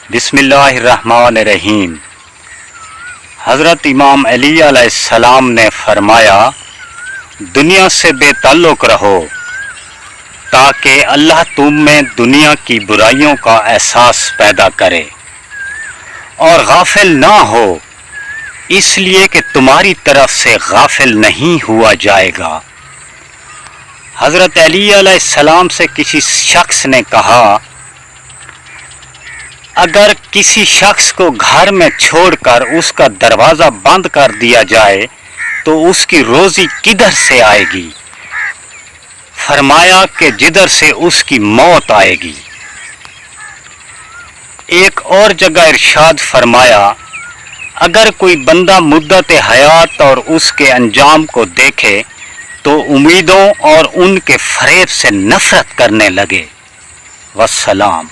बिस्मिल्लाहिर्रहमानिर्रहीम। हज़रत इमाम अली अलैहिस्सलाम ने फरमाया, दुनिया से बेताल्लुक़ रहो ताकि अल्लाह तुम में दुनिया की बुराइयों का एहसास पैदा करे, और गाफिल ना हो इसलिए कि तुम्हारी तरफ से गाफिल नहीं हुआ जाएगा। हज़रत अली अलैहिस्सलाम से किसी शख्स ने कहा, अगर किसी शख्स को घर में छोड़कर उसका दरवाज़ा बंद कर दिया जाए तो उसकी रोज़ी किधर से आएगी? फरमाया कि जिधर से उसकी मौत आएगी। एक और जगह इरशाद फरमाया, अगर कोई बंदा मुद्दत हयात और उसके अंजाम को देखे तो उम्मीदों और उनके फरेब से नफरत करने लगे। वस्सलाम।